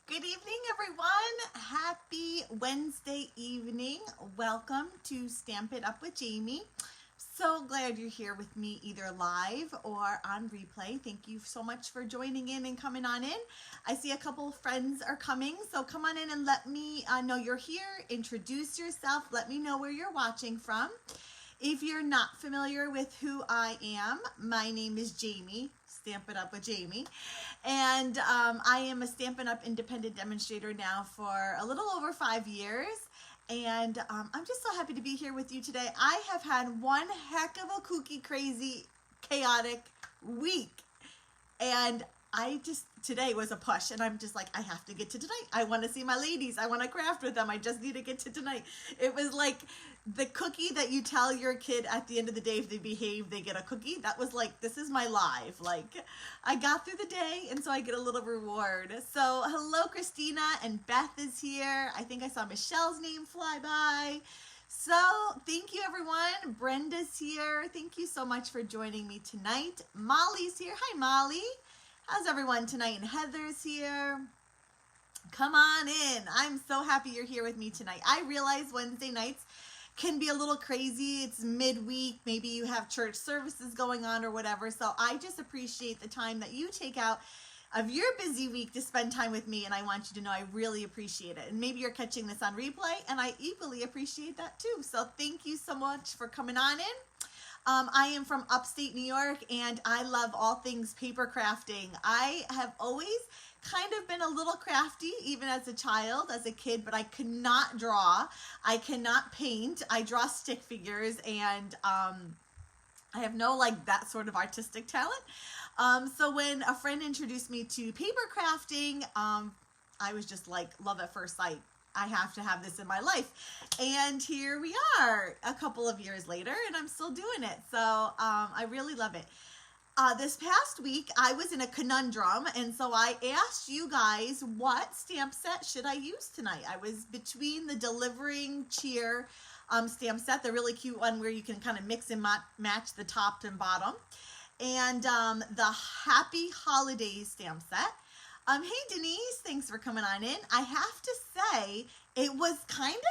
Good evening, everyone. Happy Wednesday evening. Welcome to Stampin' Up with Jamie. So glad you're here with me either live or on replay. Thank you so much for joining in and coming on in. I see a couple of friends are coming, so come on in and let me know you're here. Introduce yourself. Let me know where you're watching from. If you're not familiar with who I am, my name is Jamie, Stampin' Up with Jamie, and I am a Stampin' Up independent demonstrator now for a little over 5 years, and I'm just so happy to be here with you today. I have had one heck of a kooky, crazy, chaotic week, and today was a push, and I'm just like, I have to get to tonight. I want to see my ladies. I want to craft with them. I just need to get to tonight. It was like the cookie that you tell your kid at the end of the day, if they behave, they get a cookie. That was like, this is my life. Like, I got through the day, and so I get a little reward. So hello, Christina, and Beth is here. I think I saw Michelle's name fly by. So thank you, everyone. Brenda's here. Thank you so much for joining me tonight. Molly's here. Hi, Molly. How's everyone tonight? And Heather's here. Come on in. I'm so happy you're here with me tonight. I realize Wednesday nights can be a little crazy. It's midweek. Maybe you have church services going on or whatever. So I just appreciate the time that you take out of your busy week to spend time with me, and I want you to know I really appreciate it. And maybe you're catching this on replay, and I equally appreciate that too. So thank you so much for coming on in. I am from upstate New York, and I love all things paper crafting. I have always kind of been a little crafty, even as a child, as a kid, but I could not draw. I cannot paint. I draw stick figures, and I have no that sort of artistic talent. So when a friend introduced me to paper crafting, I was just like, love at first sight. I have to have this in my life. And here we are a couple of years later, and I'm still doing it. So I really love it. This past week, I was in a conundrum, and so I asked you guys, what stamp set should I use tonight? I was between the Delivering Cheer stamp set, the really cute one where you can kind of mix and match the top and bottom, and the Happy Holidays stamp set. Hey Denise, thanks for coming on in. I have to say, it was kind of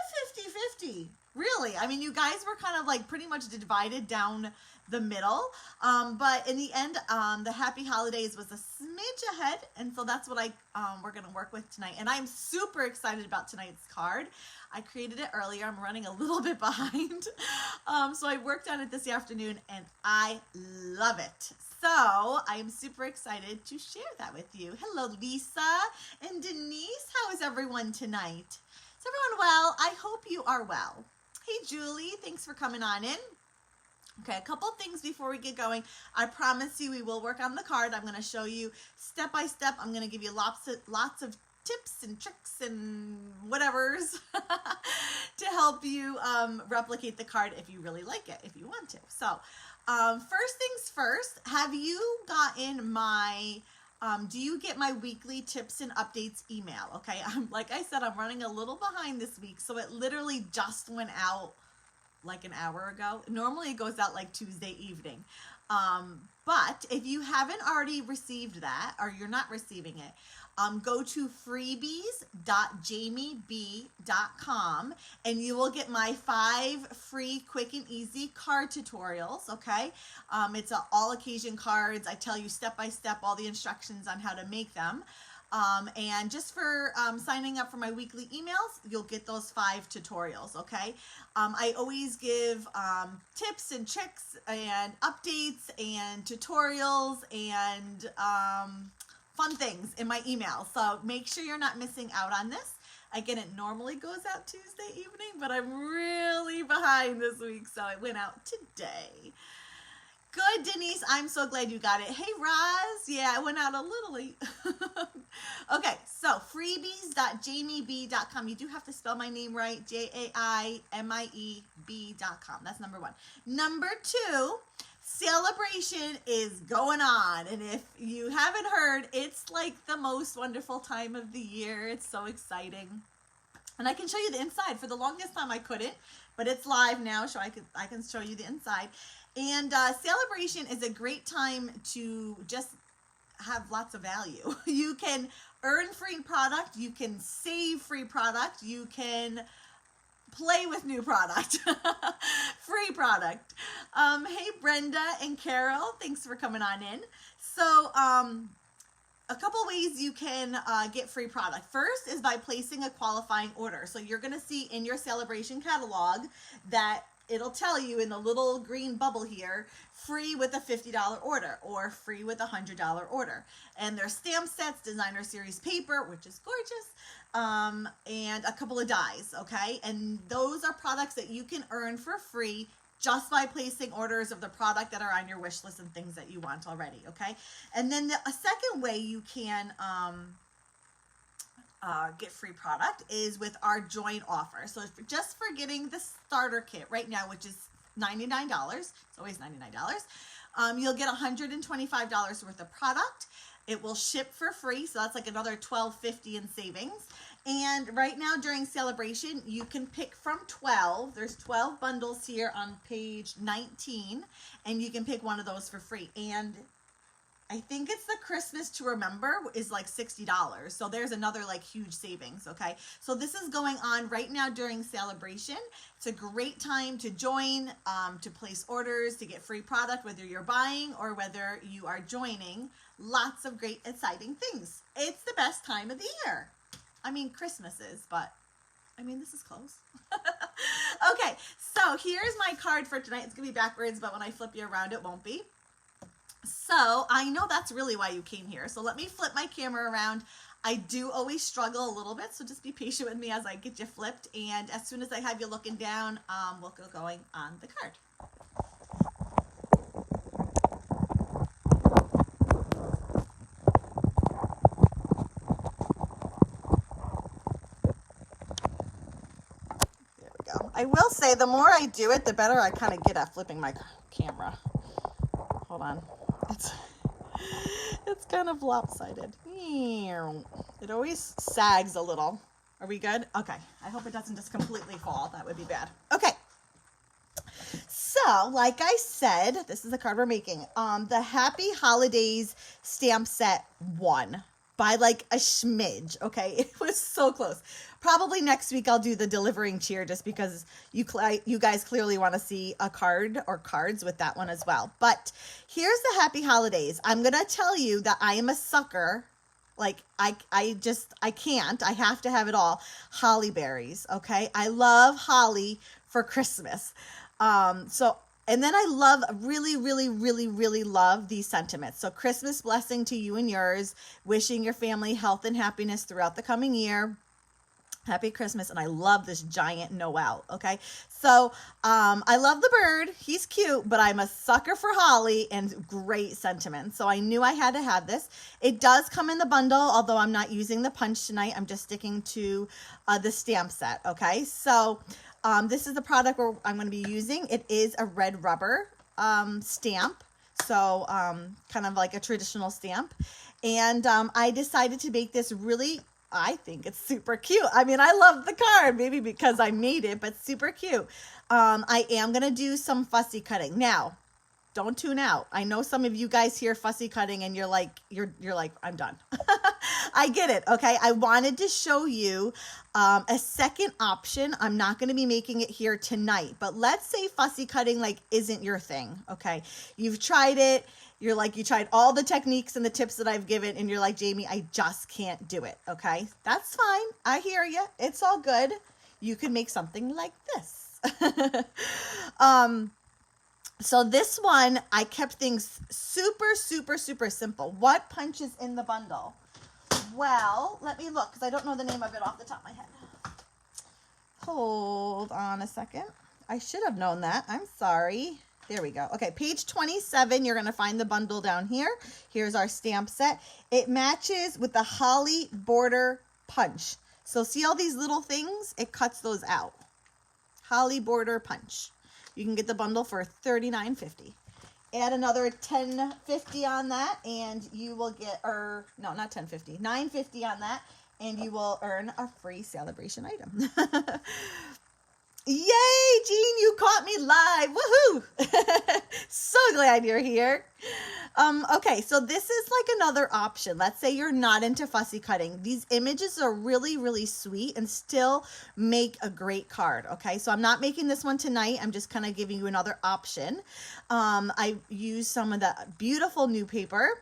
50-50, really. I mean, you guys were kind of pretty much divided down the middle, but in the end, the Happy Holidays was a smidge ahead, and so that's what we're going to work with tonight, and I'm super excited about tonight's card. I created it earlier. I'm running a little bit behind, so I worked on it this afternoon, and I love it. So I am super excited to share that with you. Hello, Lisa and Denise. How is everyone tonight? Is everyone well? I hope you are well. Hey, Julie. Thanks for coming on in. Okay, a couple things before we get going. I promise you we will work on the card. I'm going to show you step by step. I'm going to give you lots of tips and tricks and whatevers to help you replicate the card if you really like it, if you want to. So first things first, have you gotten my, do you get my weekly tips and updates email? Okay, like I said, I'm running a little behind this week, so it literally just went out like an hour ago. Normally it goes out like Tuesday evening. But if you haven't already received that, or you're not receiving it, go to freebies.jamieb.com and you will get my 5 free quick and easy card tutorials, okay? It's all occasion cards. I tell you step by step all the instructions on how to make them. And just for signing up for my weekly emails, you'll get those 5 tutorials, okay? I always give tips and tricks and updates and tutorials and fun things in my email. So make sure you're not missing out on this. Again, it normally goes out Tuesday evening, but I'm really behind this week, so it went out today. Good, Denise. I'm so glad you got it. Hey, Roz. Yeah, it went out a little late. Okay, so freebies.jamieb.com. You do have to spell my name right, JAIMIEB.com. That's number 1. Number 2, celebration is going on. And if you haven't heard, it's like the most wonderful time of the year. It's so exciting. And I can show you the inside. For the longest time I couldn't, but it's live now, so I can show you the inside. And celebration is a great time to just have lots of value. You can earn free product, you can save free product, you can play with new product. Free product. Hey Brenda and Carol, thanks for coming on in. So a couple ways you can get free product. First is by placing a qualifying order. So you're going to see in your celebration catalog that it'll tell you in the little green bubble here, free with a $50 order or free with a $100 order. And there's stamp sets, designer series paper, which is gorgeous, and a couple of dies, okay? And those are products that you can earn for free just by placing orders of the product that are on your wish list and things that you want already, okay? And then a second way you can get free product is with our join offer. So just for getting the starter kit right now, which is $99, it's always $99, you'll get $125 worth of product. It will ship for free, so that's like another $12.50 in savings. And right now during celebration, you can pick from 12. There's 12 bundles here on page 19, and you can pick one of those for free. And I think it's the Christmas to Remember is like $60. So there's another like huge savings, okay? So this is going on right now during celebration. It's a great time to join, to place orders, to get free product, whether you're buying or whether you are joining. Lots of great, exciting things. It's the best time of the year. I mean, Christmas is, but I mean, this is close. Okay, so here's my card for tonight. It's going to be backwards, but when I flip you around, it won't be. So I know that's really why you came here. So let me flip my camera around. I do always struggle a little bit, so just be patient with me as I get you flipped. And as soon as I have you looking down, we'll get going on the card. I will say the more I do it, the better I kind of get at flipping my camera. Hold on. It's kind of lopsided. It always sags a little. Are we good? Okay. I hope it doesn't just completely fall. That would be bad. Okay. So, like I said, this is the card we're making. The Happy Holidays stamp set won by like a smidge, okay? It was so close. Probably next week I'll do the delivering cheer just because you guys clearly want to see a card or cards with that one as well. But here's the Happy Holidays. I'm going to tell you that I am a sucker. Like, I can't. I have to have it all. Holly berries, okay? I love holly for Christmas. And then I really love these sentiments. So Christmas blessing to you and yours, wishing your family health and happiness throughout the coming year. Happy Christmas. And I love this giant Noel. Okay. So, I love the bird. He's cute, but I'm a sucker for holly and great sentiments. So I knew I had to have this. It does come in the bundle, although I'm not using the punch tonight. I'm just sticking to the stamp set. Okay. So, this is the product where I'm going to be using. It is a red rubber stamp. So, kind of like a traditional stamp. And I decided to make this really, I think it's super cute. I mean, I love the card, maybe because I made it, but super cute. I am going to do some fussy cutting. Now, don't tune out. I know some of you guys hear fussy cutting and you're like, I'm done. I get it. Okay. I wanted to show you a second option. I'm not going to be making it here tonight, but let's say fussy cutting like isn't your thing. Okay. You've tried it. You're like, you tried all the techniques and the tips that I've given and you're like, Jamie, I just can't do it. Okay. That's fine. I hear you. It's all good. You can make something like this. So this one, I kept things super simple. What punches in the bundle? Well, let me look because I don't know the name of it off the top of my head. Hold on a second. I should have known that. I'm sorry. There we go. Okay, page 27, you're going to find the bundle down here. Here's our stamp set. It matches with the holly border punch. So see all these little things? It cuts those out. Holly border punch. You can get the bundle for $39.50. Add another $10.50 on that, and you will get, or no, not $10.50, $9.50 on that, and you will earn a free celebration item. Yay, Jean, you caught me live. Woohoo! So glad you're here. Okay, so this is like another option. Let's say you're not into fussy cutting. These images are really, really sweet and still make a great card. Okay, so I'm not making this one tonight. I'm just kind of giving you another option. I used some of the beautiful new paper.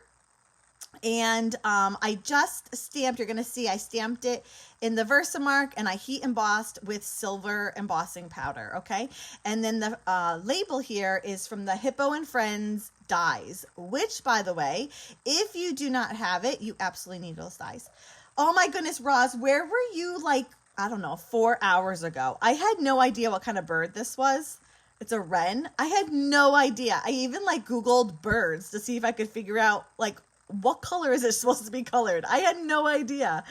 And I just stamped, you're going to see I stamped it in the Versamark and I heat embossed with silver embossing powder, okay? And then the label here is from the Hippo and Friends dies, which, by the way, if you do not have it, you absolutely need those dies. Oh my goodness, Roz, where were you like, I don't know, 4 hours ago? I had no idea what kind of bird this was. It's a wren. I had no idea. I even like Googled birds to see if I could figure out like, what color is it supposed to be colored? I had no idea.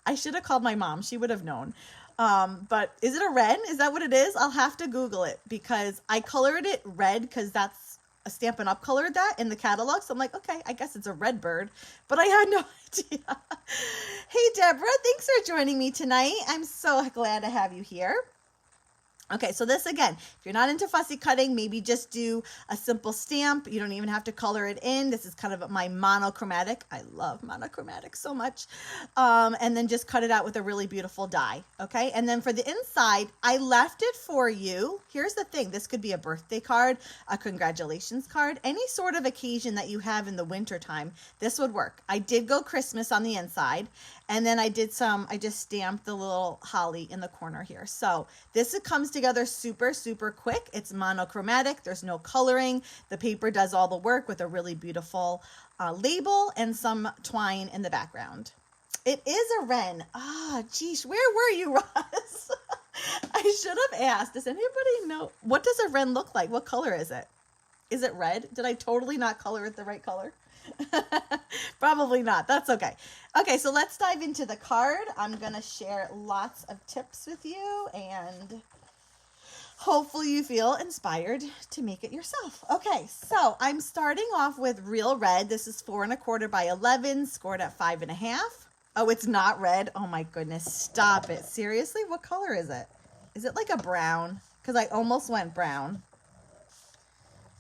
I should have called my mom. She would have known. But is it a wren? Is that what it is? I'll have to Google it because I colored it red because that's a Stampin' Up colored that in the catalog. So I'm like, okay, I guess it's a red bird, but I had no idea. Hey, Deborah, thanks for joining me tonight. I'm so glad to have you here. Okay, so this again, if you're not into fussy cutting, maybe just do a simple stamp. You don't even have to color it in. This is kind of my monochromatic. I love monochromatic so much. And then just cut it out with a really beautiful die. Okay, and then for the inside, I left it for you. Here's the thing. This could be a birthday card, a congratulations card, any sort of occasion that you have in the winter time. This would work. I did go Christmas on the inside. And then I just stamped the little holly in the corner here. So this comes together super, super quick. It's monochromatic. There's no coloring. The paper does all the work with a really beautiful label and some twine in the background. It is a wren. Ah, geez, where were you, Roz? I should have asked. Does anybody know? What does a wren look like? What color is it? Is it red? Did I totally not color it the right color? Probably not. That's okay. Okay, so let's dive into the card. I'm going to share lots of tips with you and hopefully you feel inspired to make it yourself. Okay, so I'm starting off with real red. This is 4 1/4 by 11, scored at 5 1/2. Oh, it's not red. Oh my goodness. Stop it. Seriously? What color is it? Is it like a brown? Because I almost went brown.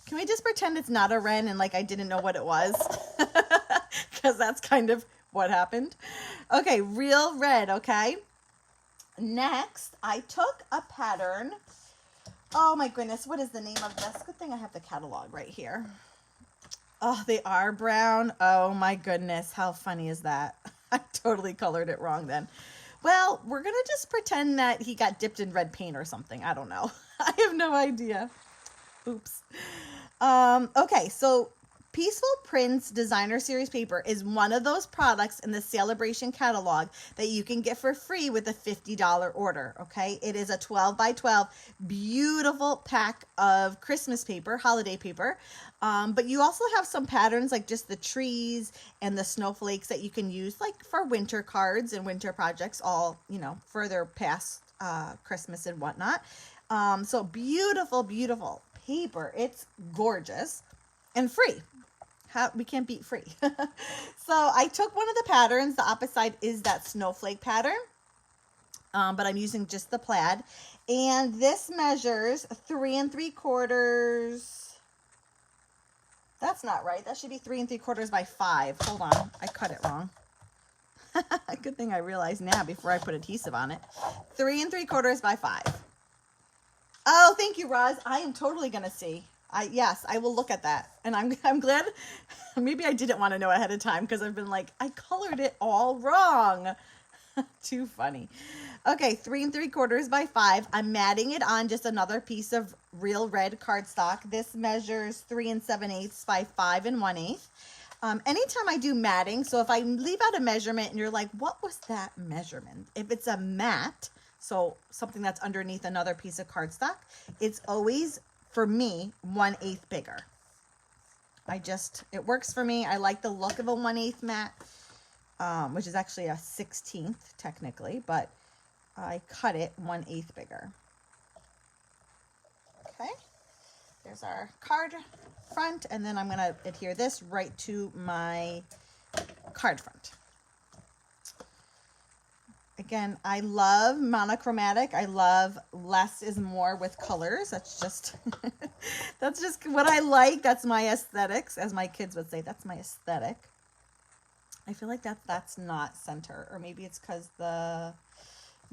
Can we just pretend it's not a wren and like I didn't know what it was? Because that's kind of what happened. Okay, real red, okay? Next, I took a pattern. Oh my goodness, what is the name of this? Good thing I have the catalog right here. Oh, they are brown. Oh my goodness, how funny is that? I totally colored it wrong then. Well, we're going to just pretend that he got dipped in red paint or something. I don't know. I have no idea. Oops. Okay, so Peaceful Prints Designer Series paper is one of those products in the Celebration catalog that you can get for free with a $50 order, okay? It is a 12 by 12 beautiful pack of Christmas paper, holiday paper, but you also have some patterns like just the trees and the snowflakes that you can use like for winter cards and winter projects all, you know, further past Christmas and whatnot. So beautiful, beautiful paper. It's gorgeous and free. We can't beat free. So I took one of the patterns. The opposite side is that snowflake pattern, but I'm using just the plaid. And this measures 3 3/4. That's not right. That should be 3 3/4 by 5. Hold on. I cut it wrong. Good thing I realized now before I put adhesive on it. 3 3/4 by 5. Oh, thank you, Roz. I am totally going to see. Yes, I will look at that. And I'm glad. Maybe I didn't want to know ahead of time because I've been like, I colored it all wrong. Too funny. Okay, 3 3/4 by 5. I'm matting it on just another piece of real red cardstock. This measures 3 7/8 by 5 1/8. Anytime I do matting, so if I leave out a measurement and you're like, what was that measurement? If it's a mat, so something that's underneath another piece of cardstock, it's always, for me, 1/8 bigger. It works for me. I like the look of a 1/8 mat, which is actually a 16th technically, but I cut it 1/8 bigger. Okay, there's our card front, and then I'm going to adhere this right to my card front. Again, I love monochromatic. I love less is more with colors. That's just that's just what I like. That's my aesthetics, as my kids would say. That's my aesthetic. I feel like that's not center, or maybe it's because no,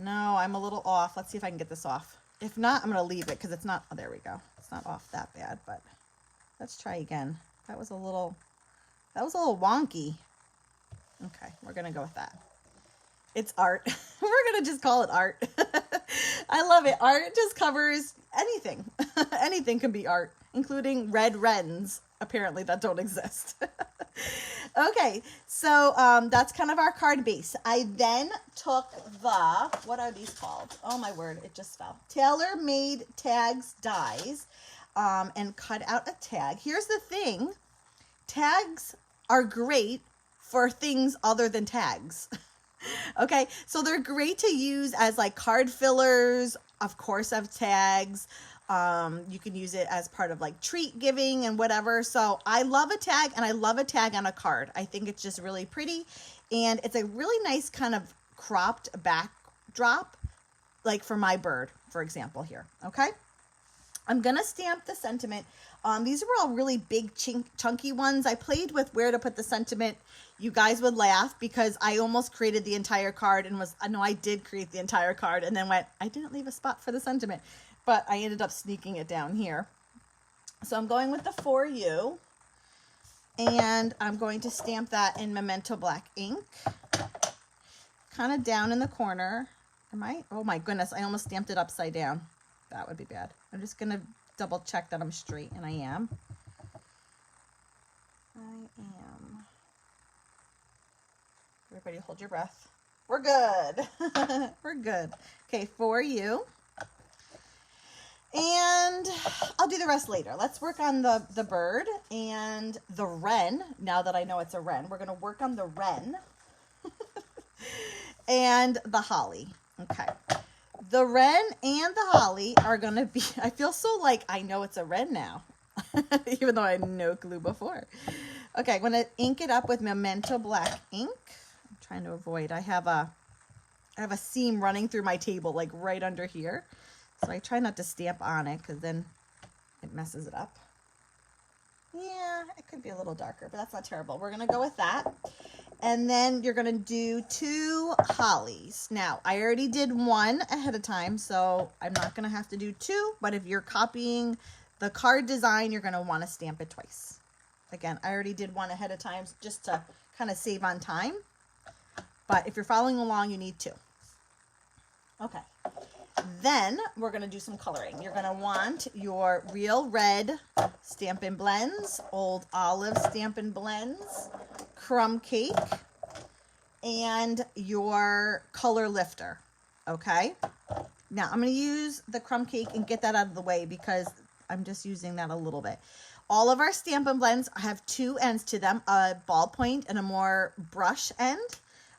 I'm a little off. Let's see if I can get this off. If not, I'm going to leave it because it's not, oh, there we go. It's not off that bad, but let's try again. That was a little wonky. Okay, we're going to go with that. It's art. We're going to just call it art. I love it. Art just covers anything. Anything can be art, including red wrens, apparently, that don't exist. Okay, so that's kind of our card base. I then took what are these called? Oh my word, it just fell. Tailor-made tags dies, and cut out a tag. Here's the thing. Tags are great for things other than tags. Okay, so they're great to use as like card fillers, of course, of tags. You can use it as part of like treat giving and whatever. So I love a tag, and I love a tag on a card. I think it's just really pretty, and it's a really nice kind of cropped backdrop, like for my bird, for example, here. Okay, I'm gonna stamp the sentiment. These were all really big chunky ones. I played with where to put the sentiment. You guys would laugh because I almost created the entire card and I did create the entire card and then I didn't leave a spot for the sentiment. But I ended up sneaking it down here. So I'm going with the For You. And I'm going to stamp that in Memento Black ink. Kind of down in the corner. Oh my goodness, I almost stamped it upside down. That would be bad. I'm just going to double check that I'm straight, and I am. Everybody hold your breath. We're good. We're good. Okay, For You. And I'll do the rest later. Let's work on the bird and the wren. Now that I know it's a wren, we're going to work on the wren and the holly. Okay. The wren and the holly are going to be, I feel so like I know it's a wren now, even though I had no clue before. Okay, I'm going to ink it up with Memento Black ink. I'm trying to avoid, I have a seam running through my table, like right under here. So I try not to stamp on it because then it messes it up. Yeah, it could be a little darker, but that's not terrible. We're going to go with that. And then you're going to do 2 hollies. Now, I already did 1 ahead of time, so I'm not going to have to do 2. But if you're copying the card design, you're going to want to stamp it twice. Again, I already did 1 ahead of time just to kind of save on time. But if you're following along, you need 2. Okay. Then we're going to do some coloring. You're going to want your Real Red Stampin' Blends, Old Olive Stampin' Blends, Crumb Cake, and your Color Lifter. Okay? Now, I'm going to use the Crumb Cake and get that out of the way because I'm just using that a little bit. All of our Stampin' Blends have 2 ends to them, a ballpoint and a more brush end.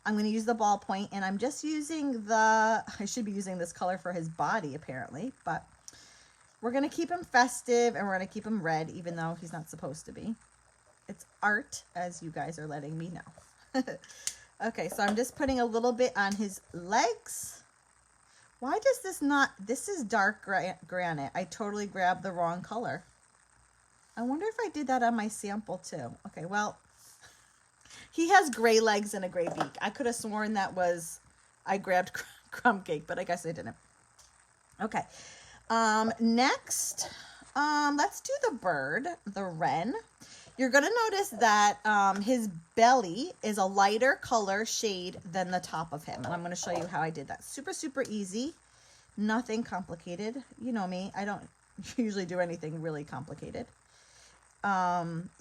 I'm going to use the ballpoint, and I'm just using I should be using this color for his body, apparently, but we're going to keep him festive, and we're going to keep him red, even though he's not supposed to be. It's art, as you guys are letting me know. Okay, so I'm just putting a little bit on his legs. Why does this is dark granite. I totally grabbed the wrong color. I wonder if I did that on my sample, too. Okay, well, he has gray legs and a gray beak. I could have sworn I grabbed Crumb Cake, but I guess I didn't. Okay. Next, let's do the bird, the wren. You're going to notice that his belly is a lighter color shade than the top of him. And I'm going to show you how I did that. Super, super easy. Nothing complicated. You know me. I don't usually do anything really complicated.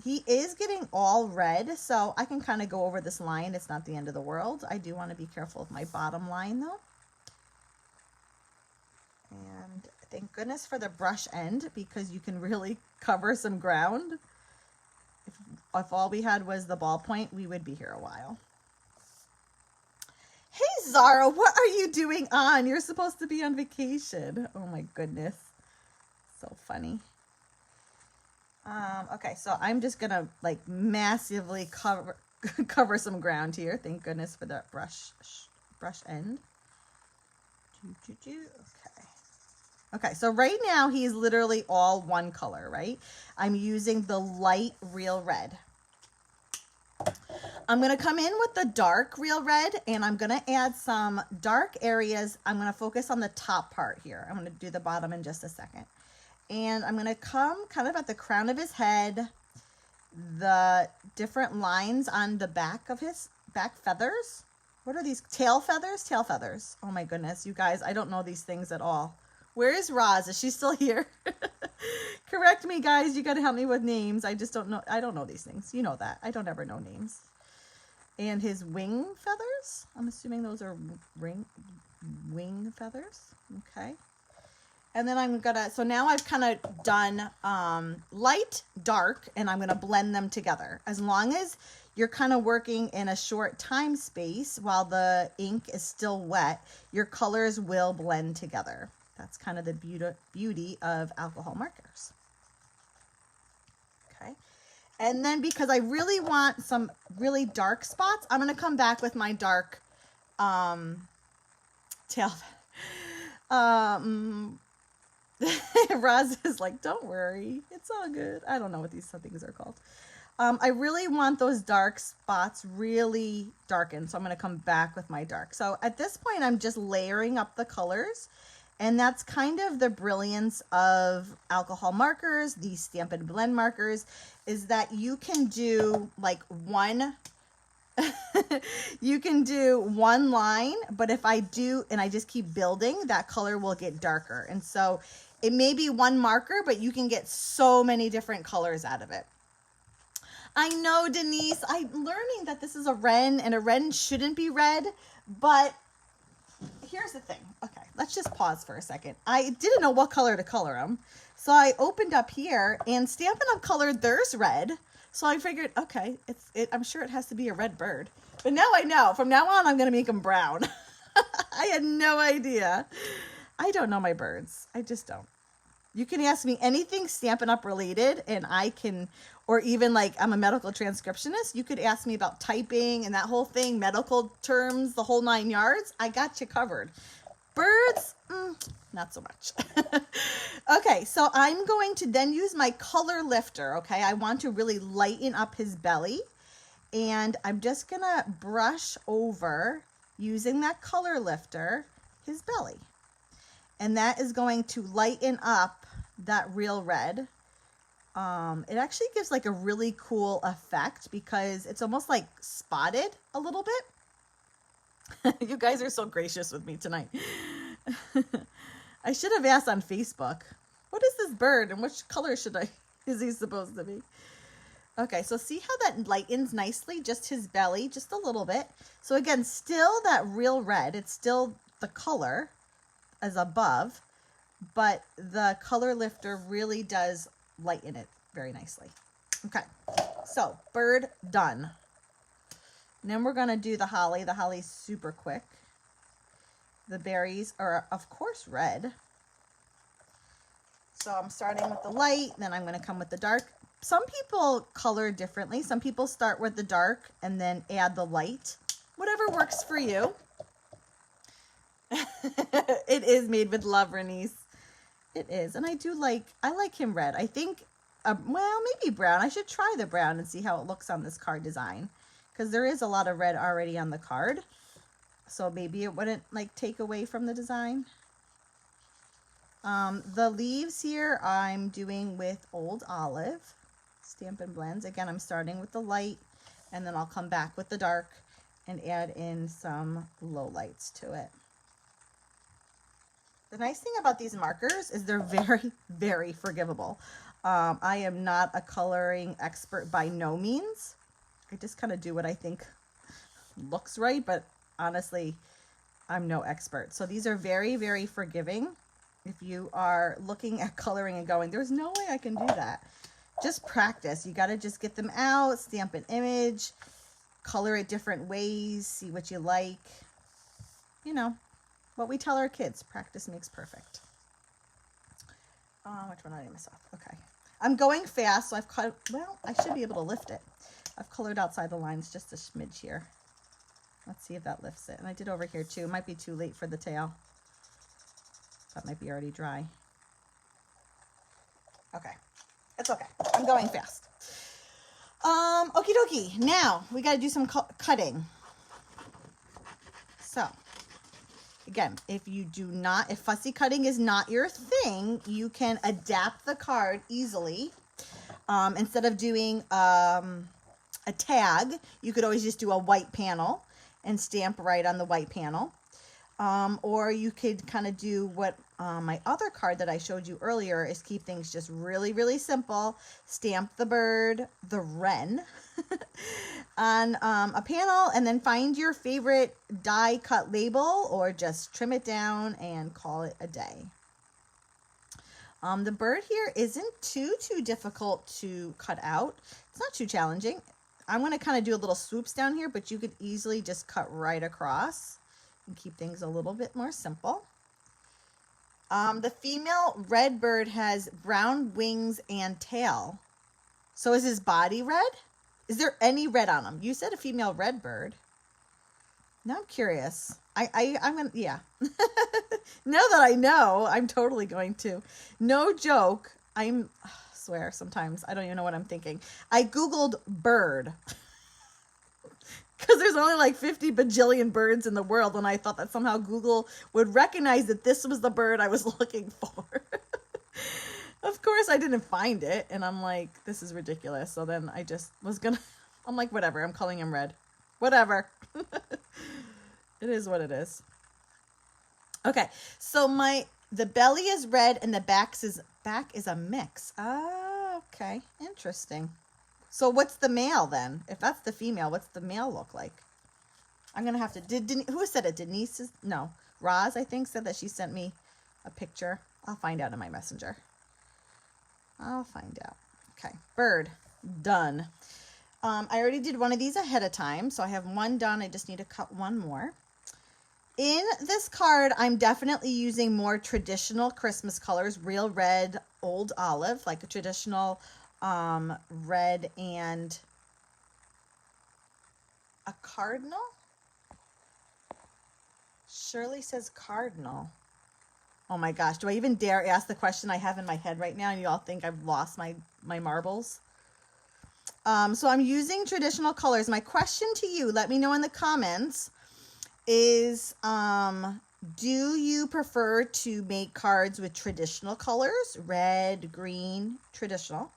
He is getting all red, so I can kind of go over this line. It's not the end of the world. I do want to be careful of my bottom line, though. And thank goodness for the brush end, because you can really cover some ground. If all we had was the ballpoint, we would be here a while. Hey, Zara, what are you doing on? You're supposed to be on vacation. Oh, my goodness. So funny. Okay, so I'm just going to, like, massively cover some ground here. Thank goodness for that brush end. Okay. Okay, so right now he's literally all one color, right? I'm using the light real red. I'm going to come in with the dark real red, and I'm going to add some dark areas. I'm going to focus on the top part here. I'm going to do the bottom in just a second. And I'm going to come kind of at the crown of his head, the different lines on the back of his back feathers. What are these? Tail feathers? Tail feathers. Oh my goodness, you guys, I don't know these things at all. Where is Roz? Is she still here? Correct me, guys. You got to help me with names. I just don't know. I don't know these things. You know that. I don't ever know names. And his wing feathers. I'm assuming those are wing feathers. Okay. And then I'm going to, so now I've kind of done light, dark, and I'm going to blend them together. As long as you're kind of working in a short time space while the ink is still wet, your colors will blend together. That's kind of the beauty of alcohol markers. Okay. And then because I really want some really dark spots, I'm going to come back with my dark tail. Roz is like, don't worry, it's all good. I don't know what these things are called. I really want those dark spots really darkened, so I'm going to come back with my dark. So at this point, I'm just layering up the colors, and that's kind of the brilliance of alcohol markers, these Stampin' Blend markers, is that you can do like one you can do one line, but if I do and I just keep building, that color will get darker. And so it may be one marker, but you can get so many different colors out of it. I know, Denise, I'm learning that this is a wren, and a wren shouldn't be red, but here's the thing. Okay, let's just pause for a second. I didn't know what color to color them, so I opened up here, and Stampin' Up! Colored theirs red, so I figured, okay, I'm sure it has to be a red bird. But now I know. From now on, I'm going to make them brown. I had no idea. I don't know my birds. I just don't. You can ask me anything Stampin' Up! Related, and I can, or even like I'm a medical transcriptionist, you could ask me about typing and that whole thing, medical terms, the whole 9 yards. I got you covered. Birds, not so much. Okay, so I'm going to then use my color lifter, okay? I want to really lighten up his belly, and I'm just going to brush over, using that color lifter, his belly. And that is going to lighten up that real red. It actually gives like a really cool effect because it's almost like spotted a little bit. You guys are so gracious with me tonight. I should have asked on Facebook, what is this bird and which color is he supposed to be? Okay, so see how that lightens nicely, just his belly, just a little bit. So again, still that real red, it's still the color as above, but the color lifter really does lighten it very nicely. Okay, so bird done. And then we're going to do the holly. The holly's super quick. The berries are, of course, red. So I'm starting with the light, then I'm going to come with the dark. Some people color differently. Some people start with the dark and then add the light. Whatever works for you. It is made with love, Bernice. It is. And I like him red. I think, well, maybe brown. I should try the brown and see how it looks on this card design. Because there is a lot of red already on the card. So maybe it wouldn't like take away from the design. The leaves here I'm doing with Old Olive Stampin' Blends. Again, I'm starting with the light, and then I'll come back with the dark and add in some low lights to it. The nice thing about these markers is they're very, very forgivable. I am not a coloring expert by no means. I just kind of do what I think looks right, but honestly, I'm no expert. So these are very, very forgiving. If you are looking at coloring and going, there's no way I can do that. Just practice. You got to just get them out, stamp an image, color it different ways, see what you like. You know, what we tell our kids, practice makes perfect. Which one did I miss off? Okay. I'm going fast, so I've cut, well, I should be able to lift it. I've colored outside the lines just a smidge here. Let's see if that lifts it. And I did over here too. It might be too late for the tail. That might be already dry. Okay. It's okay. I'm going fast. Okie dokie. Now, we got to do some cutting. So, again, if fussy cutting is not your thing, you can adapt the card easily. Instead of doing a tag, you could always just do a white panel and stamp right on the white panel. Or you could kind of do what my other card that I showed you earlier is, keep things just really, really simple. Stamp the bird, the wren, on a panel, and then find your favorite die cut label or just trim it down and call it a day. The bird here isn't too difficult to cut out. It's not too challenging. I'm going to kind of do a little swoops down here, but you could easily just cut right across and keep things a little bit more simple. The female red bird has brown wings and tail. So is his body red? Is there any red on him? You said a female red bird. Now I'm curious. I'm gonna, yeah. Now that I know, I'm totally going to. No joke. I swear sometimes I don't even know what I'm thinking. I Googled bird. Because there's only like 50 bajillion birds in the world, and I thought that somehow Google would recognize that this was the bird I was looking for. Of course, I didn't find it, and I'm like, this is ridiculous. So then I just was gonna, I'm like, whatever, I'm calling him red. Whatever. It is what it is. Okay, so the belly is red, and the back is a mix. Oh, okay, interesting. So what's the male then? If that's the female, what's the male look like? I'm going to have to, who said it? Denise? No, Roz, I think, said that she sent me a picture. I'll find out in my messenger. I'll find out. Okay, bird, done. I already did one of these ahead of time, so I have one done. I just need to cut one more. In this card, I'm definitely using more traditional Christmas colors, real red, old olive, like a traditional red and a cardinal. Shirley says cardinal. Oh my gosh, do I even dare ask the question I have in my head right now and you all think I've lost my marbles? So I'm using traditional colors. My question to you, let me know in the comments, is do you prefer to make cards with traditional colors, red, green, traditional?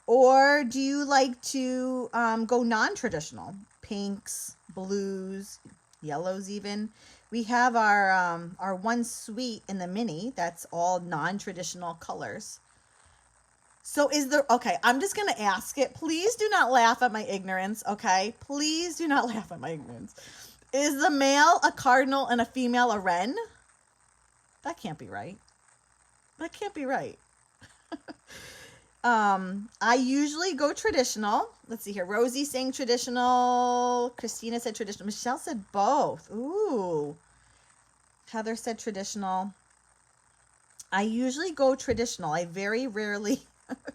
Or do you like to go non-traditional, pinks, blues, yellows even? We have our one suite in the mini that's all non-traditional colors. So okay, I'm just going to ask it. Please do not laugh at my ignorance, okay? Please do not laugh at my ignorance. Is the male a cardinal and a female a wren? That can't be right. That can't be right. I usually go traditional. Let's see here. Rosie saying traditional. Christina said traditional. Michelle said both. Ooh. Heather said traditional. I usually go traditional. I very rarely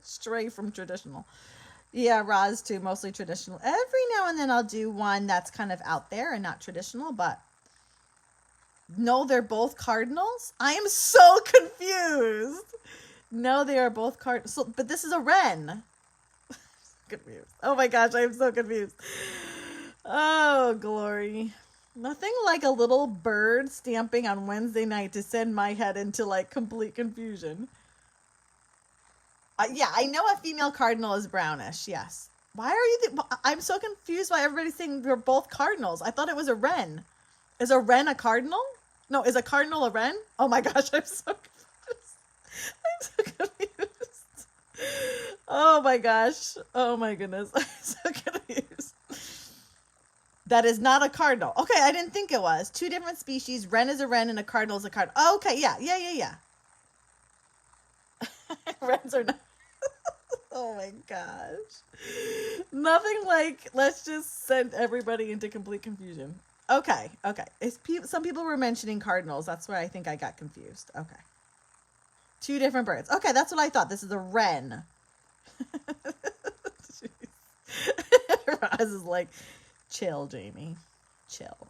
stray from traditional. Yeah, Roz too, mostly traditional. Every now and then I'll do one that's kind of out there and not traditional, but no, they're both cardinals. I am so confused. No, they are both cardinals. So, but this is a wren. Confused. Oh my gosh, I am so confused. Oh, glory. Nothing like a little bird stamping on Wednesday night to send my head into like complete confusion. Yeah, I know a female cardinal is brownish. Yes. Why are you? I'm so confused why everybody's saying they're both cardinals. I thought it was a wren. Is a wren a cardinal? No, is a cardinal a wren? Oh my gosh, I'm so confused. I'm so confused. Oh my gosh. Oh my goodness. I'm so confused. That is not a cardinal. Okay, I didn't think it was. Two different species. Wren is a wren and a cardinal is a cardinal. Oh, okay, yeah. Wrens are not. Oh my gosh. Nothing like, let's just send everybody into complete confusion. Okay. Some people were mentioning cardinals. That's where I think I got confused. Okay. Two different birds. Okay, that's what I thought. This is a wren. Roz is like, chill, Jamie. Chill.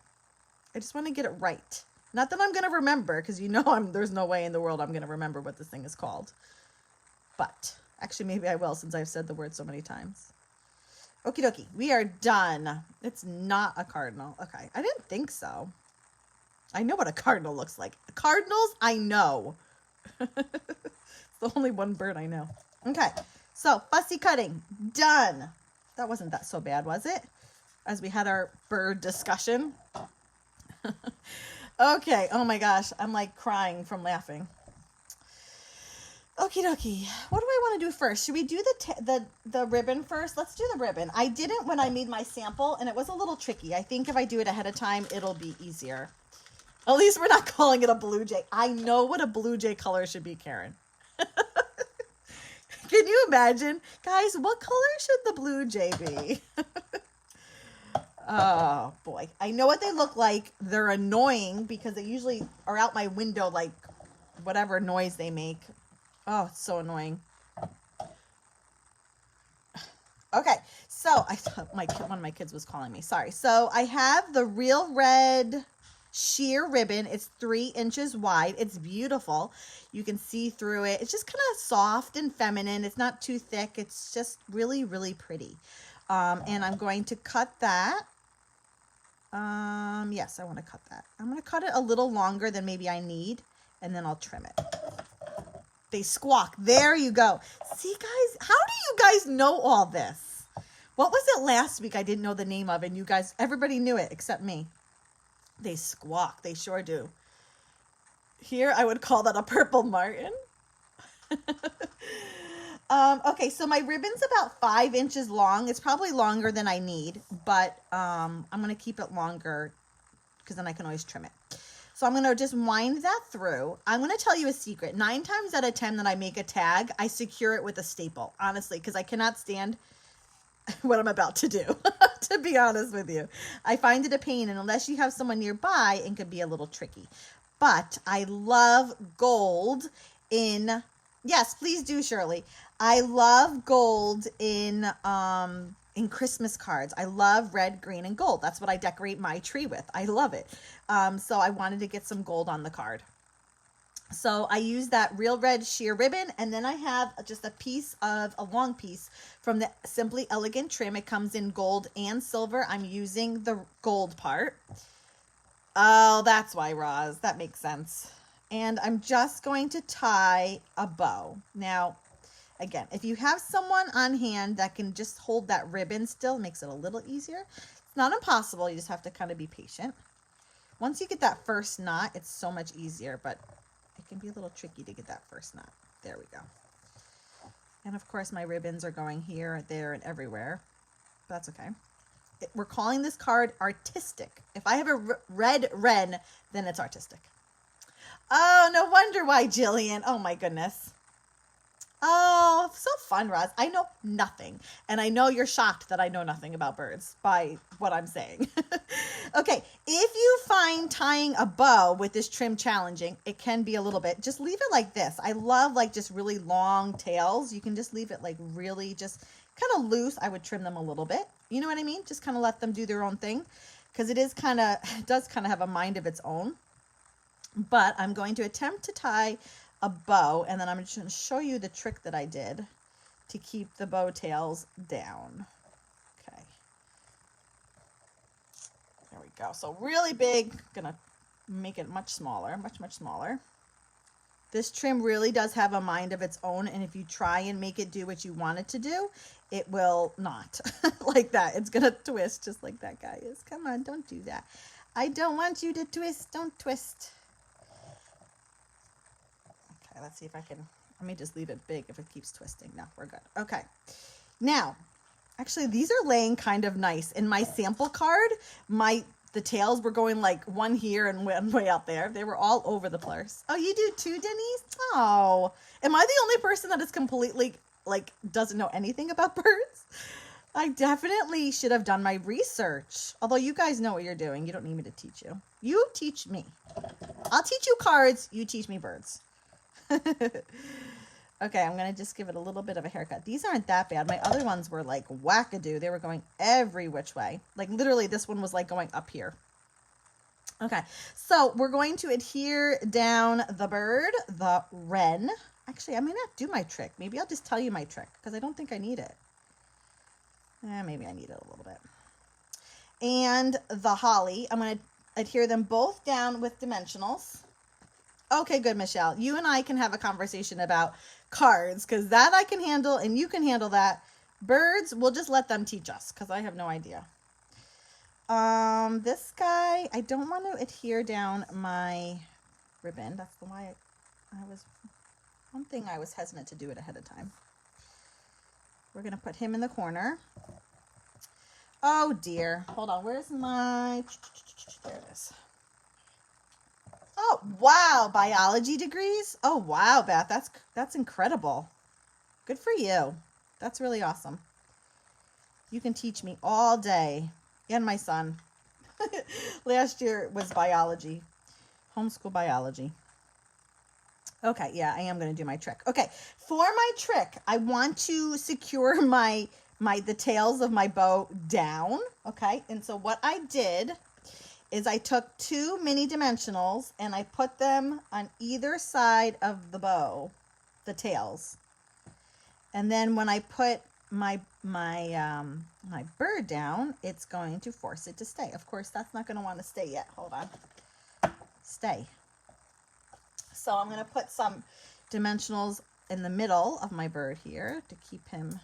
I just want to get it right. Not that I'm going to remember, because you know there's no way in the world I'm going to remember what this thing is called. But actually, maybe I will, since I've said the word so many times. Okie dokie, we are done. It's not a cardinal. Okay, I didn't think so. I know what a cardinal looks like. Cardinals, I know. It's the only one bird I know. Okay, so fussy cutting, done. That wasn't that so bad, was it? As we had our bird discussion. Okay, oh my gosh, I'm like crying from laughing. Okie dokie. What do I want to do first? Should we do the ribbon first? Let's do the ribbon. I didn't when I made my sample, and it was a little tricky. I think if I do it ahead of time, it'll be easier. At least we're not calling it a blue jay. I know what a blue jay color should be, Karen. Can you imagine? Guys, what color should the blue jay be? Oh, boy. I know what they look like. They're annoying because they usually are out my window, like whatever noise they make. Oh, it's so annoying. Okay, so I thought one of my kids was calling me. Sorry. So I have the Real Red sheer ribbon. It's 3 inches wide. It's beautiful. You can see through it. It's just kind of soft and feminine. It's not too thick. It's just really, really pretty. And I'm going to cut that. Yes, I want to cut that. I'm going to cut it a little longer than maybe I need, and then I'll trim it. They squawk. There you go. See, guys, how do you guys know all this? What was it last week I didn't know the name of, and you guys, everybody knew it except me. They squawk. They sure do. Here, I would call that a purple martin. Okay, so my ribbon's about 5 inches long. It's probably longer than I need, but I'm going to keep it longer because then I can always trim it. So I'm going to just wind that through. I'm going to tell you a secret. 9 times out of 10 that I make a tag, I secure it with a staple, honestly, because I cannot stand what I'm about to do, to be honest with you. I find it a pain, and unless you have someone nearby, it can be a little tricky. But I love gold in... Yes, please do, Shirley. I love gold in Christmas cards. I love red, green, and gold. That's what I decorate my tree with. I love it. So I wanted to get some gold on the card. So I use that Real Red sheer ribbon, and then I have just a long piece from the Simply Elegant trim. It comes in gold and silver. I'm using the gold part. Oh, that's why, Roz. That makes sense. And I'm just going to tie a bow. Now, again, if you have someone on hand that can just hold that ribbon still, it makes it a little easier. It's not impossible. You just have to kind of be patient. Once you get that first knot, it's so much easier, but it can be a little tricky to get that first knot. There we go. And of course, my ribbons are going here, there, and everywhere. But that's okay. We're calling this card artistic. If I have a red wren, then it's artistic. Oh, no wonder why, Jillian. Oh, my goodness. Oh, so fun, Roz. I know nothing. And I know you're shocked that I know nothing about birds by what I'm saying. Okay, if you find tying a bow with this trim challenging, it can be a little bit. Just leave it like this. I love like just really long tails. You can just leave it like really just kind of loose. I would trim them a little bit. You know what I mean? Just kind of let them do their own thing, because it does kind of have a mind of its own. But I'm going to attempt to tie a bow, and then I'm just going to show you the trick that I did to keep the bow tails down. Okay. There we go. So really big. Gonna make it much smaller, much smaller. This trim really does have a mind of its own, and if you try and make it do what you want it to do, it will not. Like that. It's going to twist just like that guy is. Come on, don't do that. I don't want you to twist. Don't twist. Let's see if I can, let me just leave it big if it keeps twisting. No, we're good. Okay. Now, actually, these are laying kind of nice. In my sample card, the tails were going like one here and one way out there. They were all over the place. Oh, you do too, Denise? Oh, am I the only person that is completely, like, doesn't know anything about birds? I definitely should have done my research. Although you guys know what you're doing. You don't need me to teach you. You teach me. I'll teach you cards. You teach me birds. Okay, I'm going to just give it a little bit of a haircut. These aren't that bad. My other ones were like wackadoo. They were going every which way. Like literally this one was like going up here. Okay, so we're going to adhere down the bird, the wren. Actually, I may not do my trick. Maybe I'll just tell you my trick because I don't think I need it. Maybe I need it a little bit. And the holly, I'm going to adhere them both down with dimensionals. Okay, good, Michelle. You and I can have a conversation about cards because that I can handle and you can handle that. Birds, we'll just let them teach us because I have no idea. This guy, I don't want to adhere down my ribbon. That's the why one thing I was hesitant to do it ahead of time. We're going to put him in the corner. Oh dear. Hold on. Where's my, there it is. Oh, wow. Biology degrees. Oh, wow, Beth. That's incredible. Good for you. That's really awesome. You can teach me all day. And my son. Last year was biology. Homeschool biology. Okay, yeah, I am going to do my trick. Okay, for my trick, I want to secure the tails of my bow down. Okay, and so what I did is I took 2 mini dimensionals and I put them on either side of the bow, the tails. And then when I put my bird down, it's going to force it to stay. Of course, that's not going to want to stay yet. Hold on. Stay. So I'm going to put some dimensionals in the middle of my bird here to keep him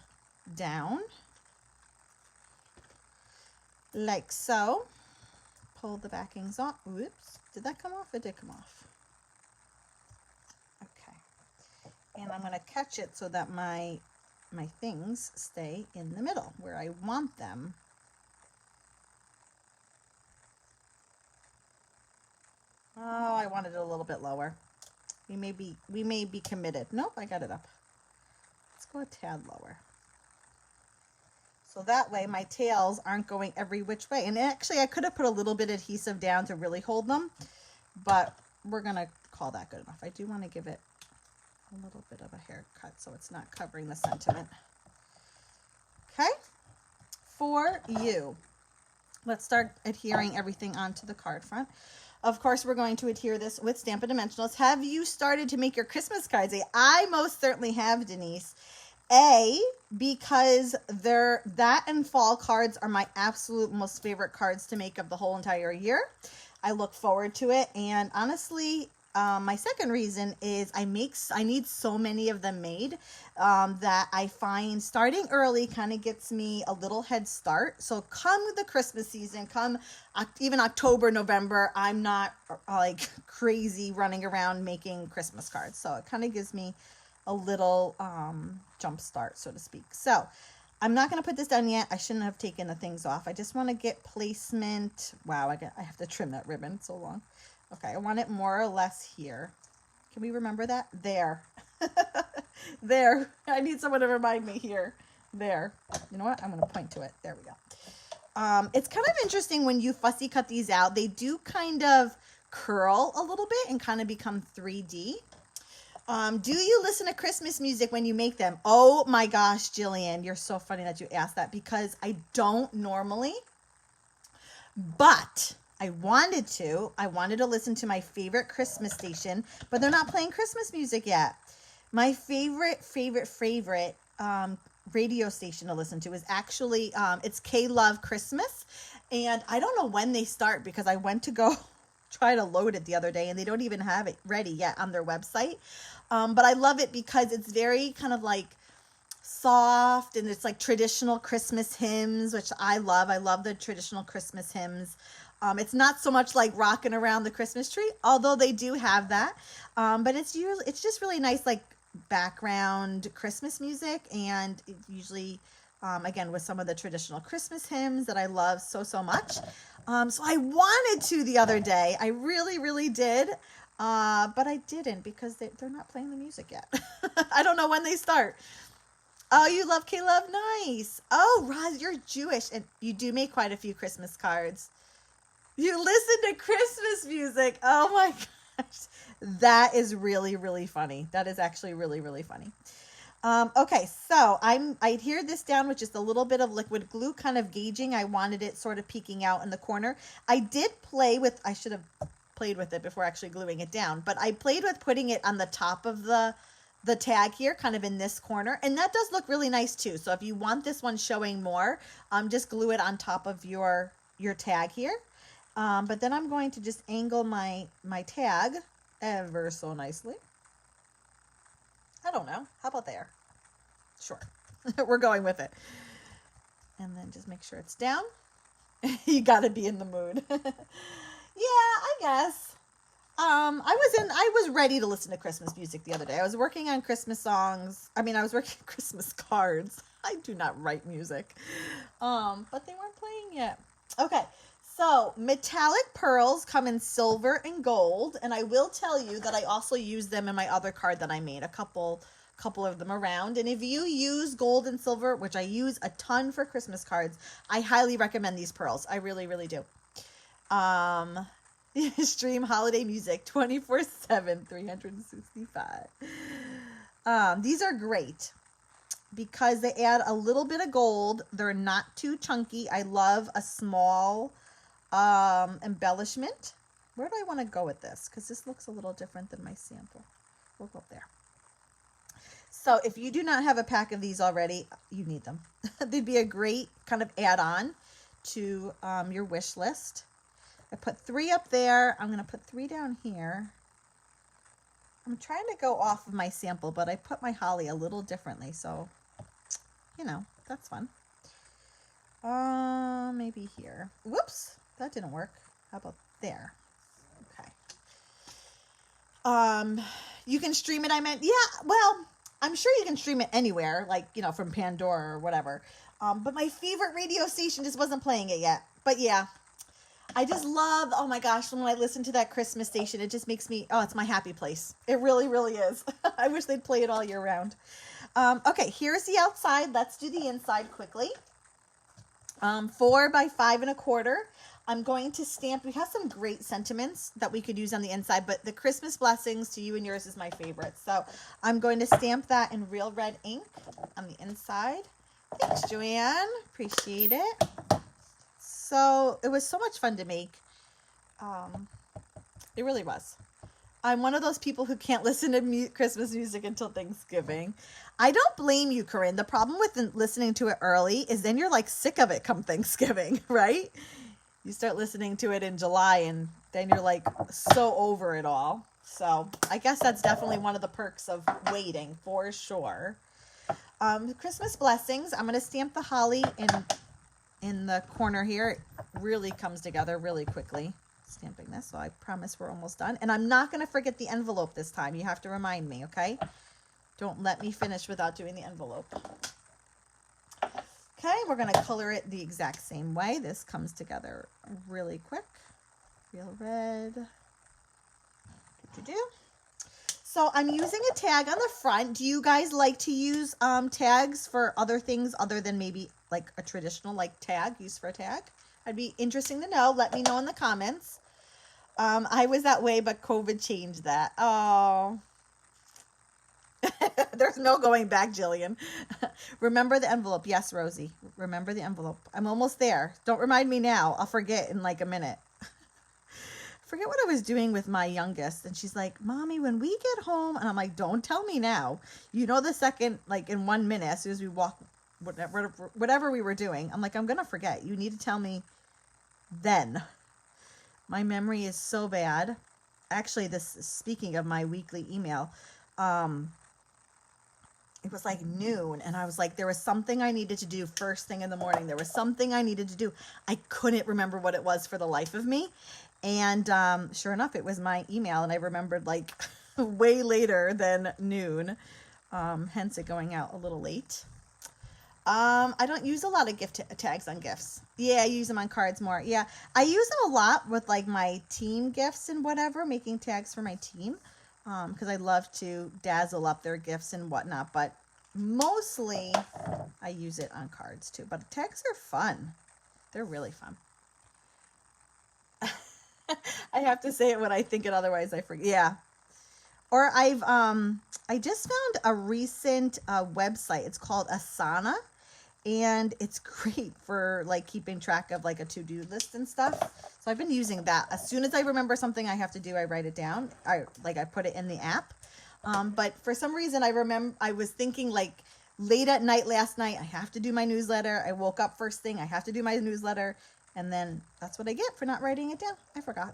down. Like so. Pull the backings off. Whoops. Did that come off? It did come off. Okay. And I'm going to catch it so that my things stay in the middle where I want them. Oh, I wanted it a little bit lower. We may be committed. Nope, I got it up. Let's go a tad lower. So that way my tails aren't going every which way. And actually I could have put a little bit of adhesive down to really hold them, but we're going to call that good enough. I do want to give it a little bit of a haircut so it's not covering the sentiment. Okay, for you. Let's start adhering everything onto the card front. Of course, we're going to adhere this with Stampin' Dimensionals. Have you started to make your Christmas cards? I most certainly have, Denise. Because that and fall cards are my absolute most favorite cards to make of the whole entire year. I look forward to it. And honestly, my second reason is I need so many of them made that I find starting early kind of gets me a little head start. So come the Christmas season, come even October, November, I'm not like crazy running around making Christmas cards. So it kind of gives me a little jump start, so to speak. So I'm not going to put this down yet. I shouldn't have taken the things off. I just want to get placement. Wow, I have to trim that ribbon. It's so long. Okay, I want it more or less here. Can we remember that? There. There. I need someone to remind me here. There. You know what? I'm going to point to it. There we go. It's kind of interesting when you fussy cut these out. They do kind of curl a little bit and kind of become 3D. Do you listen to Christmas music when you make them? Oh my gosh, Jillian, you're so funny that you asked that because I don't normally, but I wanted to listen to my favorite Christmas station, but they're not playing Christmas music yet. My favorite radio station to listen to is actually, it's K-Love Christmas. And I don't know when they start because I went to go try to load it the other day and they don't even have it ready yet on their website. But I love it because it's very kind of like soft and it's like traditional Christmas hymns, which I love. I love the traditional Christmas hymns. It's not so much like rocking around the Christmas tree, although they do have that. But it's just really nice, like background Christmas music. And it usually, again, with some of the traditional Christmas hymns that I love so much. So I wanted to the other day. I really, really did. But I didn't because they're not playing the music yet. I don't know when they start. Oh, you love K-Love? Nice. Oh, Roz, you're Jewish and you do make quite a few Christmas cards. You listen to Christmas music. Oh my gosh. That is really, really funny. That is actually really, really funny. Okay, so I adhered this down with just a little bit of liquid glue, kind of gauging. I wanted it sort of peeking out in the corner. I did play with, I should have played with it before actually gluing it down, but I played with putting it on the top of the tag here, kind of in this corner, and that does look really nice too. So if you want this one showing more, just glue it on top of your tag here. But then I'm going to just angle my tag ever so nicely. I don't know. How about there? Sure. We're going with it. And then just make sure it's down. You got to be in the mood. Yeah, I guess. I was ready to listen to Christmas music the other day. I was working on Christmas songs. I was working on Christmas cards. I do not write music. But they weren't playing yet. Okay. So metallic pearls come in silver and gold, and I will tell you that I also use them in my other card that I made, a couple of them around. And if you use gold and silver, which I use a ton for Christmas cards, I highly recommend these pearls. I really, really do. Stream holiday music 24/7, 365. These are great because they add a little bit of gold. They're not too chunky. I love a small embellishment. Where do I want to go with this? Because this looks a little different than my sample. We'll go up there. So if you do not have a pack of these already, you need them. They'd be a great kind of add-on to your wish list. I put 3 up there. I'm going to put 3 down here. I'm trying to go off of my sample, but I put my holly a little differently. So, that's fun. Maybe here. Whoops. That didn't work. How about there? Okay. You can stream it, I meant. Yeah, well, I'm sure you can stream it anywhere, like, from Pandora or whatever. But my favorite radio station just wasn't playing it yet. But yeah, I just love, oh my gosh, when I listen to that Christmas station, it just makes me, it's my happy place. It really, really is. I wish they'd play it all year round. Okay, here's the outside. Let's do the inside quickly. 4 by 5 1/4. I'm going to stamp. We have some great sentiments that we could use on the inside, but the Christmas blessings to you and yours is my favorite. So I'm going to stamp that in real red ink on the inside. Thanks, Joanne. Appreciate it. So it was so much fun to make. It really was. I'm one of those people who can't listen to Christmas music until Thanksgiving. I don't blame you, Corinne. The problem with listening to it early is then you're like sick of it come Thanksgiving, right? You start listening to it in July and then you're like so over it all. So I guess that's definitely one of the perks of waiting for sure. Christmas blessings. I'm going to stamp the holly in the corner here. It really comes together really quickly. Stamping this, so I promise we're almost done. And I'm not going to forget the envelope this time. You have to remind me, okay? Don't let me finish without doing the envelope. Okay, we're going to color it the exact same way. This comes together really quick. Real red. So I'm using a tag on the front. Do you guys like to use tags for other things other than maybe like a traditional tag, used for a tag? I'd be interesting to know. Let me know in the comments. I was that way, but COVID changed that. Oh. There's no going back, Jillian. Remember the envelope. Yes, Rosie. Remember the envelope. I'm almost there. Don't remind me now. I'll forget in like a minute. Forget what I was doing with my youngest. And she's like, Mommy, when we get home. And I'm like, don't tell me now. The second, in 1 minute, as soon as we walk, whatever we were doing, I'm like, I'm going to forget. You need to tell me then. My memory is so bad. Actually, speaking of my weekly email, it was like noon, and I was like, there was something I needed to do first thing in the morning. There was something I needed to do. I couldn't remember what it was for the life of me. And sure enough, it was my email, and I remembered way later than noon, hence it going out a little late. I don't use a lot of gift tags on gifts. Yeah, I use them on cards more. Yeah, I use them a lot with my team gifts and whatever, making tags for my team. Because I love to dazzle up their gifts and whatnot, but mostly I use it on cards too. But tags are fun. They're really fun. I have to say it when I think it, otherwise I forget. Yeah. Or I just found a recent website. It's called Asana, and it's great for like keeping track of like a to-do list and stuff. So I've been using that. As soon as I remember something I have to do, I write it down. I put it in the app. But for some reason, I was thinking like late at night last night, I have to do my newsletter. I woke up first thing, I have to do my newsletter. And then that's what I get for not writing it down. I forgot.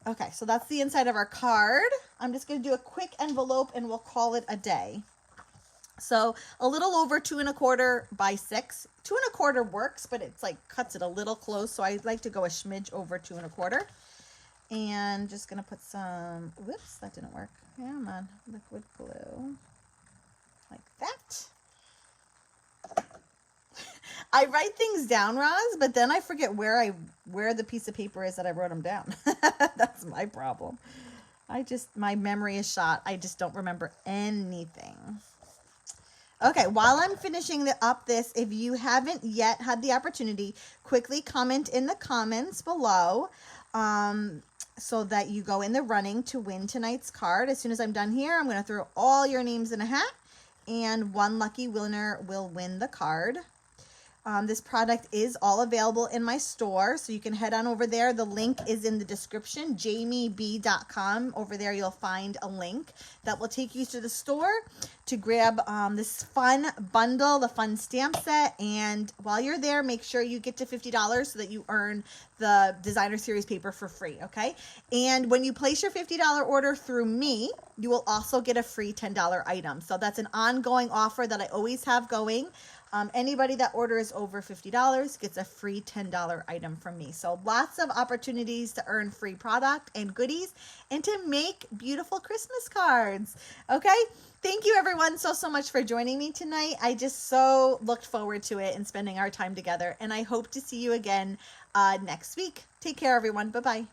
Okay, so that's the inside of our card. I'm just going to do a quick envelope and we'll call it a day. So a little over 2 1/4 by 6. 2 1/4 works, but it's like cuts it a little close. So I like to go a smidge over 2 1/4. And just going to put some, whoops, that didn't work. Come on, liquid glue. Like that. I write things down, Roz, but then I forget where the piece of paper is that I wrote them down. That's my problem. My memory is shot. I just don't remember anything. Okay, while I'm finishing up this, if you haven't yet had the opportunity, quickly comment in the comments below so that you go in the running to win tonight's card. As soon as I'm done here, I'm going to throw all your names in a hat, and one lucky winner will win the card. This product is all available in my store, so you can head on over there. The link is in the description, jamieb.com. Over there, you'll find a link that will take you to the store to grab this fun bundle, the fun stamp set. And while you're there, make sure you get to $50 so that you earn the designer series paper for free, okay? And when you place your $50 order through me, you will also get a free $10 item. So that's an ongoing offer that I always have going. Anybody that orders over $50 gets a free $10 item from me. So lots of opportunities to earn free product and goodies and to make beautiful Christmas cards. Okay? Thank you everyone so much for joining me tonight. I just so looked forward to it and spending our time together. And I hope to see you again next week. Take care, everyone. Bye-bye.